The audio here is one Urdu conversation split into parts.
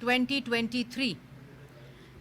2023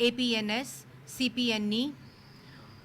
APNS, CPNE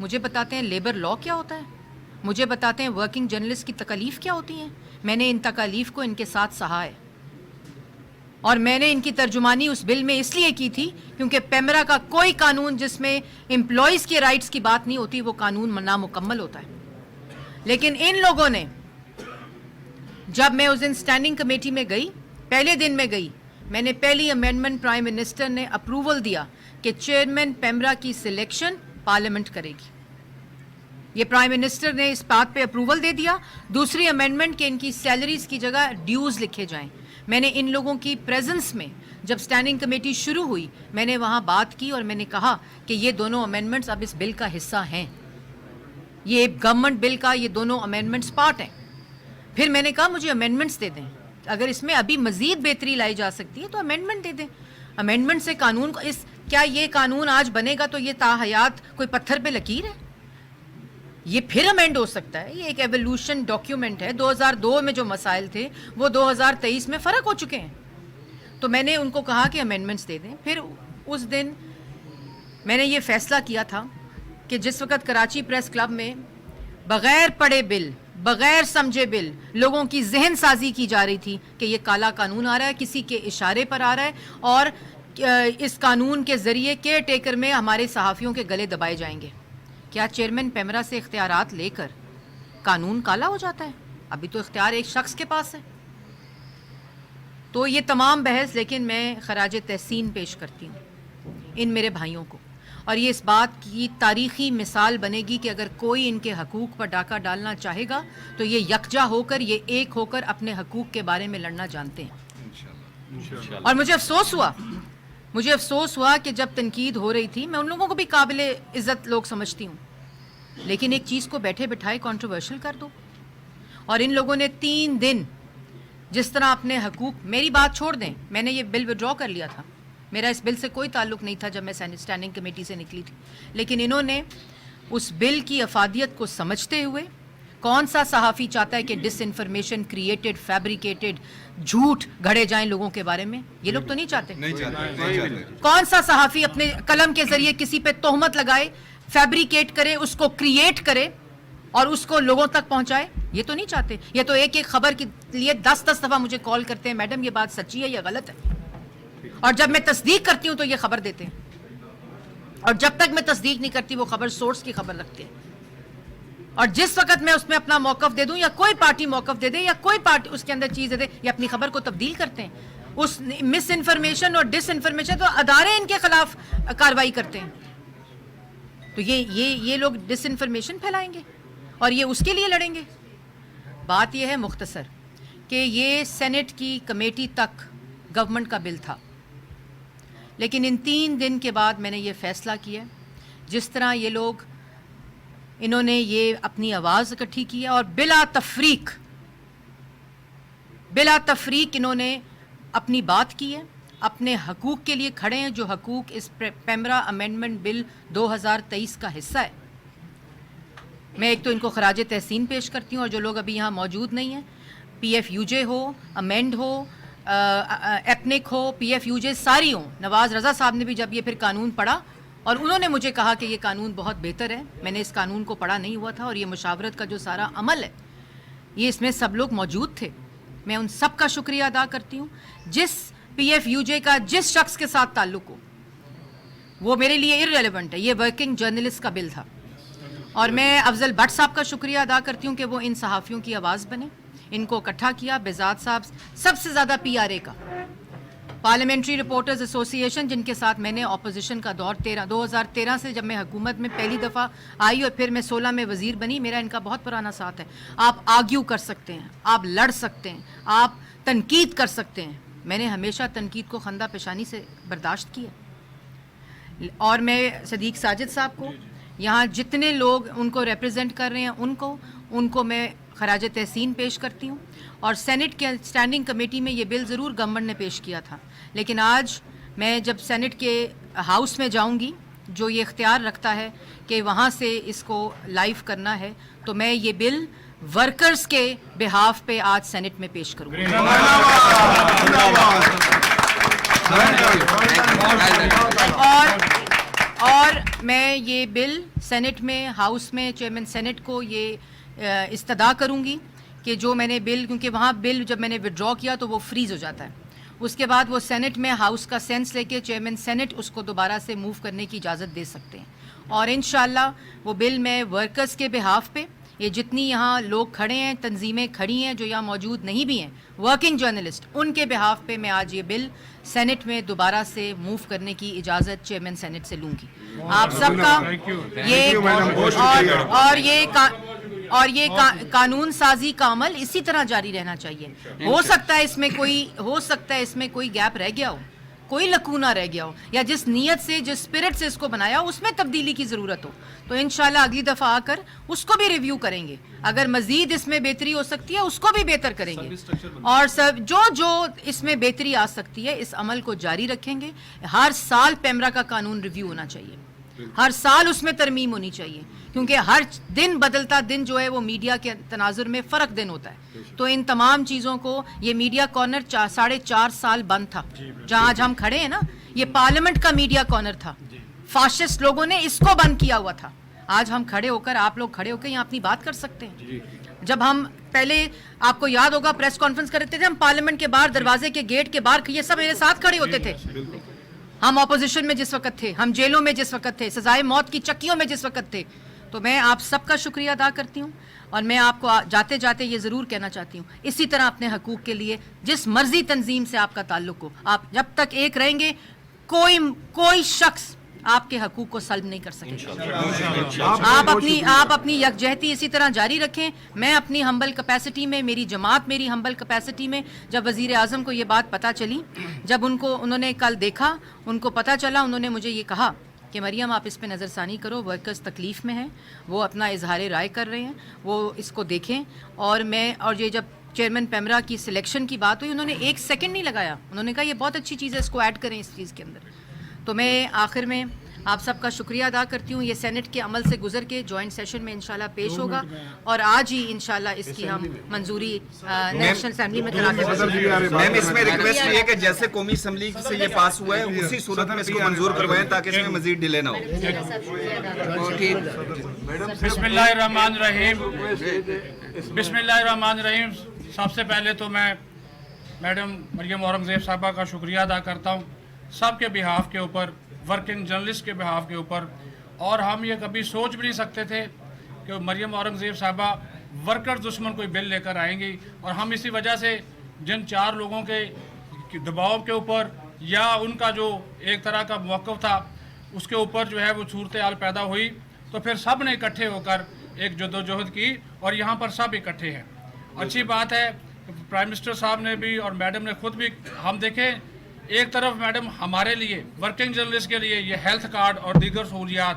مجھے بتاتے ہیں لیبر لا کیا ہوتا ہے, مجھے بتاتے ہیں ورکنگ جرنلسٹ کی تکالیف کیا ہوتی ہیں. میں نے ان تکالیف کو ان کے ساتھ سہا ہے, اور میں نے ان کی ترجمانی اس بل میں اس لیے کی تھی کیونکہ پیمرا کا کوئی قانون جس میں امپلائیز کے رائٹس کی بات نہیں ہوتی وہ قانون نامکمل ہوتا ہے. لیکن ان لوگوں نے, جب میں اس دن اسٹینڈنگ کمیٹی میں گئی, پہلے دن میں گئی, میں نے پہلی امینڈمنٹ پرائم منسٹر نے اپروول دیا کہ چیئرمین پیمرا کی سلیکشن پارلیمنٹ کرے گی. یہ پرائم منسٹر نے اس بات پہ اپروول دے دیا. دوسری امینڈمنٹ کہ ان کی سیلریز کی جگہ ڈیوز لکھے جائیں. میں نے ان لوگوں کی پریزنس میں جب اسٹینڈنگ کمیٹی شروع ہوئی میں نے وہاں بات کی اور میں نے کہا کہ یہ دونوں امینڈمنٹس اب اس بل کا حصہ ہیں, یہ گورنمنٹ بل کا یہ دونوں امینڈمنٹس پارٹ ہیں. پھر میں نے کہا مجھے امینڈمنٹس دے دیں, اگر اس میں ابھی مزید بہتری لائی جا سکتی ہے تو امینڈمنٹ دے دیں. امینڈمنٹ سے قانون کو کیا یہ قانون آج بنے گا تو یہ تاحیات کوئی پتھر پہ لکیر ہے؟ یہ پھر امینڈ ہو سکتا ہے. یہ ایک ایولیوشن ڈاکیومنٹ ہے. 2002 میں جو مسائل تھے وہ 2023 میں فرق ہو چکے ہیں. تو میں نے ان کو کہا کہ امینڈمنٹس دے دیں. پھر اس دن میں نے یہ فیصلہ کیا تھا کہ جس وقت کراچی پریس کلب میں بغیر پڑھے بل, بغیر سمجھے بل لوگوں کی ذہن سازی کی جا رہی تھی کہ یہ کالا قانون آ رہا ہے, کسی کے اشارے پر آ رہا ہے, اور اس قانون کے ذریعے کیئر ٹیکر میں ہمارے صحافیوں کے گلے دبائے جائیں گے. کیا چیئرمین پیمرا سے اختیارات لے کر قانون کالا ہو جاتا ہے؟ ابھی تو اختیار ایک شخص کے پاس ہے. تو یہ تمام بحث, لیکن میں خراج تحسین پیش کرتی ہوں ان میرے بھائیوں کو, اور یہ اس بات کی تاریخی مثال بنے گی کہ اگر کوئی ان کے حقوق پر ڈاکہ ڈالنا چاہے گا تو یہ یکجا ہو کر, یہ ایک ہو کر اپنے حقوق کے بارے میں لڑنا جانتے ہیں. اور مجھے افسوس ہوا کہ جب تنقید ہو رہی تھی, میں ان لوگوں کو بھی قابل عزت لوگ سمجھتی ہوں, لیکن ایک چیز کو بیٹھے بٹھائے کنٹروورشل کر دو. اور ان لوگوں نے 3 دن جس طرح اپنے حقوق, میری بات چھوڑ دیں, میں نے یہ بل وڈرا کر لیا تھا, میرا اس بل سے کوئی تعلق نہیں تھا جب میں اسٹینڈنگ کمیٹی سے نکلی تھی, لیکن انہوں نے اس بل کی افادیت کو سمجھتے ہوئے, کون سا صحافی چاہتا ہے کہ ڈس انفارمیشن کریٹڈ, فیبریکیٹڈ, جھوٹ گھڑے جائیں لوگوں کے بارے میں؟ یہ لوگ تو نہیں چاہتے. کون سا صحافی اپنے قلم کے ذریعے کسی پہ تہمت لگائے, فیبریکیٹ کرے, اس کو کریٹ کرے اور اس کو لوگوں تک پہنچائے؟ یہ تو نہیں چاہتے. یہ تو ایک ایک خبر کے لیے 10 دفعہ مجھے کال کرتے ہیں, میڈم یہ بات سچی ہے یا غلط ہے, اور جب میں تصدیق کرتی ہوں تو یہ خبر دیتے ہیں, اور جب تک میں تصدیق نہیں کرتی وہ خبر سورس کی خبر رکھتے ہیں. اور جس وقت میں اس میں اپنا موقف دے دوں یا کوئی پارٹی موقف دے دے یا کوئی پارٹی اس کے اندر چیز دے دے, یہ اپنی خبر کو تبدیل کرتے ہیں. اس مس انفارمیشن اور ڈس انفارمیشن تو ادارے ان کے خلاف کارروائی کرتے ہیں. تو یہ لوگ ڈس انفارمیشن پھیلائیں گے اور یہ اس کے لیے لڑیں گے. بات یہ ہے مختصر کہ یہ سینٹ کی کمیٹی تک گورنمنٹ کا بل تھا, لیکن ان 3 دن کے بعد میں نے یہ فیصلہ کیا, جس طرح یہ لوگ انہوں نے یہ اپنی آواز اکٹھی کی ہے اور بلا تفریق انہوں نے اپنی بات کی ہے, اپنے حقوق کے لیے کھڑے ہیں, جو حقوق اس پیمرا امینڈمنٹ بل 2023 کا حصہ ہے. میں ایک تو ان کو خراج تحسین پیش کرتی ہوں, اور جو لوگ ابھی یہاں موجود نہیں ہیں, پی ایف یو جے ہو, امینڈ ہو, ایپنک ہو, پی ایف یو جے ساری ہوں. نواز رضا صاحب نے بھی جب یہ پھر قانون پڑھا اور انہوں نے مجھے کہا کہ یہ قانون بہت بہتر ہے, میں نے اس قانون کو پڑھا نہیں ہوا تھا, اور یہ مشاورت کا جو سارا عمل ہے یہ اس میں سب لوگ موجود تھے. میں ان سب کا شکریہ ادا کرتی ہوں. جس پی ایف یو جے کا جس شخص کے ساتھ تعلق ہو وہ میرے لیے ارریلیونٹ ہے. یہ ورکنگ جرنلسٹ کا بل تھا, اور میں افضل بٹ صاحب کا شکریہ ادا کرتی ہوں کہ وہ ان صحافیوں کی آواز بنے, ان کو اکٹھا کیا. بزاد صاحب سب سے زیادہ پی آر اے کا, پارلیمنٹری رپورٹرز ایسوسی ایشن جن کے ساتھ میں نے اپوزیشن کا دور 2013 سے جب میں حکومت میں پہلی دفعہ آئی اور پھر میں 16 میں وزیر بنی, میرا ان کا بہت پرانا ساتھ ہے. آپ آرگیو کر سکتے ہیں, آپ لڑ سکتے ہیں, آپ تنقید کر سکتے ہیں. میں نے ہمیشہ تنقید کو خندہ پیشانی سے برداشت کیا. اور میں صدیق ساجد صاحب کو, یہاں جتنے لوگ ان کو ریپرزینٹ کر رہے ہیں ان کو میں خراج تحسین پیش کرتی ہوں. اور سینٹ کے اسٹینڈنگ کمیٹی میں یہ بل ضرور گورنمنٹ نے پیش کیا تھا, لیکن آج میں جب سینٹ کے ہاؤس میں جاؤں گی جو یہ اختیار رکھتا ہے کہ وہاں سے اس کو لائیو کرنا ہے, تو میں یہ بل ورکرز کے بہاف پہ آج سینٹ میں پیش کروں گی. اور میں یہ بل سینٹ میں ہاؤس میں چیئرمین سینٹ کو یہ استدعا کروں گی کہ جو میں نے بل، کیونکہ وہاں بل جب میں نے وڈرا کیا تو وہ فریز ہو جاتا ہے، اس کے بعد وہ سینٹ میں ہاؤس کا سینس لے کے چیئرمین سینٹ اس کو دوبارہ سے موو کرنے کی اجازت دے سکتے ہیں. اور انشاءاللہ وہ بل میں ورکرز کے بہاف پہ، یہ جتنی یہاں لوگ کھڑے ہیں، تنظیمیں کھڑی ہیں جو یہاں موجود نہیں بھی ہیں، ورکنگ جرنلسٹ، ان کے بہاف پہ میں آج یہ بل سینٹ میں دوبارہ سے موو کرنے کی اجازت چیئرمین سینٹ سے لوں گی. آپ سب کا یہ اور یہ قانون سازی کا عمل اسی طرح جاری رہنا چاہیے. ہو سکتا ہے اس میں کوئی گیپ رہ گیا ہو، کوئی لکونہ رہ گیا ہو، یا جس نیت سے، جس اسپرٹ سے اس کو بنایا ہو اس میں تبدیلی کی ضرورت ہو، تو انشاءاللہ اگلی دفعہ آ کر اس کو بھی ریویو کریں گے. اگر مزید اس میں بہتری ہو سکتی ہے اس کو بھی بہتر کریں گے، اور سب جو اس میں بہتری آ سکتی ہے اس عمل کو جاری رکھیں گے. ہر سال پیمرا کا قانون ریویو ہونا چاہیے، ہر سال اس میں ترمیم ہونی چاہیے، کیونکہ ہر دن بدلتا دن جو ہے وہ میڈیا کے تناظر میں فرق دن ہوتا ہے. تو ان تمام چیزوں کو، یہ میڈیا کارنر 4.5 سال بند تھا، جہاں آج ہم کھڑے ہیں نا، یہ پارلیمنٹ کا میڈیا کارنر تھا، فاشسٹ لوگوں نے اس کو بند کیا ہوا تھا. آج ہم کھڑے ہو کر، آپ لوگ کھڑے ہو کے یہاں اپنی بات کر سکتے ہیں. جب ہم پہلے، آپ کو یاد ہوگا، پریس کانفرنس کرتے تھے ہم پارلیمنٹ کے باہر، دروازے کے گیٹ کے باہر، یہ سب میرے ساتھ کھڑے ہوتے تھے. ہم اپوزیشن میں جس وقت تھے، ہم جیلوں میں جس وقت تھے، سزائے موت کی چکیوں میں جس وقت تھے. تو میں آپ سب کا شکریہ ادا کرتی ہوں، اور میں آپ کو جاتے جاتے یہ ضرور کہنا چاہتی ہوں، اسی طرح اپنے حقوق کے لیے جس مرضی تنظیم سے آپ کا تعلق ہو، آپ جب تک ایک رہیں گے کوئی شخص آپ کے حقوق کو سلب نہیں کر سکے. آپ اپنی یکجہتی اسی طرح جاری رکھیں. میں اپنی ہمبل کیپیسٹی میں، میری جماعت میری ہمبل کیپیسٹی میں، جب وزیر اعظم کو یہ بات پتہ چلی، جب انہوں نے کل دیکھا، ان کو پتہ چلا، انہوں نے مجھے یہ کہا کہ مریم آپ اس پہ نظر ثانی کرو، ورکرز تکلیف میں ہیں، وہ اپنا اظہار رائے کر رہے ہیں، وہ اس کو دیکھیں. اور یہ جب چیئرمین پیمرا کی سلیکشن کی بات ہوئی، انہوں نے 1 سیکنڈ نہیں لگایا، انہوں نے کہا یہ بہت اچھی چیز ہے، اس کو ایڈ کریں اس چیز کے اندر. تو میں آخر میں آپ سب کا شکریہ ادا کرتی ہوں. یہ سینٹ کے عمل سے گزر کے جوائنٹ سیشن میں انشاءاللہ پیش ہوگا، اور آج ہی انشاءاللہ اس کی ہم منظوری نیشنل اسمبلی میں کرا کے میم اس میں ریکویسٹ یہ ہے کہ جیسے قومی اسمبلی سے یہ پاس ہوا ہے اسی صورت میں اس کو منظور کروائیں تاکہ اس میں مزید ڈیلے نہ ہو. بسم اللہ الرحمن الرحیم. بسم اللہ الرحمن الرحیم. سب سے پہلے تو میں میڈم مریم اورنگزیب صاحبہ کا شکریہ ادا کرتا ہوں، سب کے بہاف کے اوپر، ورکنگ جرنلسٹ کے بہاف کے اوپر. اور ہم یہ کبھی سوچ بھی نہیں سکتے تھے کہ مریم اورنگزیب صاحبہ ورکر دشمن کوئی بل لے کر آئیں گی، اور ہم اسی وجہ سے جن 4 لوگوں کے دباؤ کے اوپر یا ان کا جو ایک طرح کا موقف تھا اس کے اوپر جو ہے وہ صورتحال پیدا ہوئی، تو پھر سب نے اکٹھے ہو کر ایک جدوجہد کی، اور یہاں پر سب اکٹھے ہیں. اچھی بات ہے پرائم منسٹر صاحب نے بھی اور میڈم نے خود بھی. ہم دیکھیں ایک طرف میڈم ہمارے لیے ورکنگ جرنلسٹ کے لیے یہ ہیلتھ کارڈ اور دیگر سہولیات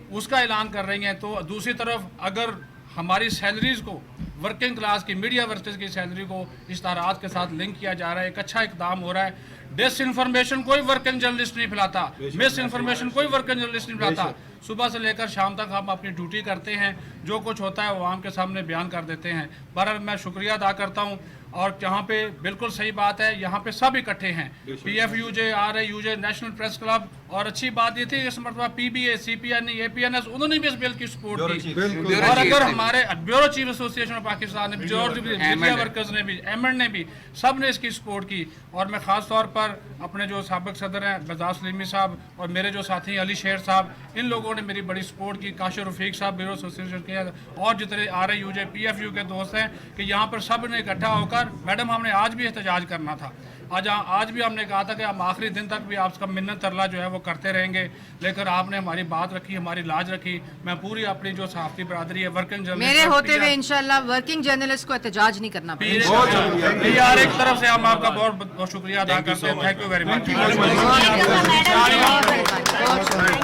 اس کا اعلان کر رہی ہیں، تو دوسری طرف اگر ہماری سیلریز کو، ورکنگ کلاس کی، میڈیا ورکرز کی سیلری کو اشتہارات کے ساتھ لنک کیا جا رہا ہے، ایک اچھا اقدام ہو رہا ہے. ڈس انفارمیشن کوئی ورکنگ جرنلسٹ نہیں پھیلاتا، مس انفارمیشن کوئی ورکنگ جرنلسٹ نہیں پھیلاتا. صبح سے لے کر شام تک ہم اپنی ڈیوٹی کرتے ہیں، جو کچھ ہوتا ہے وہ عوام کے سامنے بیان کر دیتے ہیں. بہرحال میں شکریہ ادا کرتا ہوں. اور جہاں پہ بالکل صحیح بات ہے، یہاں پہ سب اکٹھے ہیں، P F U J, R A U J, national press club. اور اچھی بات یہ تھی اس مرتبہ P B A, C P N A P N S, انہوں نے بھی اس بل کی سپورٹ کی. اور اگر ہمارے بیورو چیف ایسوسی ایشن آف پاکستان نے بھی، میڈیا ورکرز نے بھی، ایمن نے بھی، سب نے اس کی سپورٹ کی. اور میں خاص طور پر اپنے جو سابق صدر ہیں بزاز سلیمی صاحب اور میرے جو ساتھی علی شیر صاحب، ان لوگوں نے میری بڑی سپورٹ کی. کاشر رفیق صاحب بیورو ایسوسی ایشن کے، اور جتنے R A U J, P F U کے دوست ہیں، کہ یہاں پر سب نے اکٹھا ہو کر، میڈم ہم نے آج بھی احتجاج کرنا تھا، آج بھی ہم نے کہا تھا کہ ہم آخری دن تک بھی آپ کا منت ترلا جو ہے وہ کرتے رہیں گے، لیکن آپ نے ہماری بات رکھی، ہماری لاج رکھی. میں پوری اپنی جو صحافتی برادری ہے، ورکنگ جرنلسٹ، میرے ہوتے ہوئے انشاءاللہ ورکنگ جرنلسٹ کو احتجاج نہیں کرنا پڑے گا. یار ایک طرف سے ہم آپ کا بہت بہت شکریہ ادا کرتے ہیں. Thank you very much.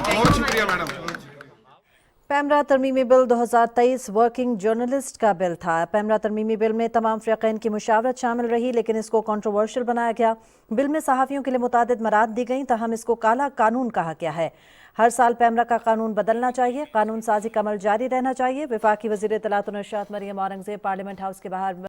بہت شکریہ میڈم. پیمرا ترمیمی بل 2023 ورکنگ جرنلسٹ کا بل تھا. پیمرا ترمیمی بل میں تمام فریقین کی مشاورت شامل رہی، لیکن اس کو کنٹروورشل بنایا گیا. بل میں صحافیوں کے لیے متعدد مراد دی گئیں، تاہم اس کو کالا قانون کہا گیا ہے. ہر سال پیمرا کا قانون بدلنا چاہیے، قانون سازی کا عمل جاری رہنا چاہیے. وفاقی وزیر اطلاعات و نشریات مریم اورنگزیب پارلیمنٹ ہاؤس کے باہر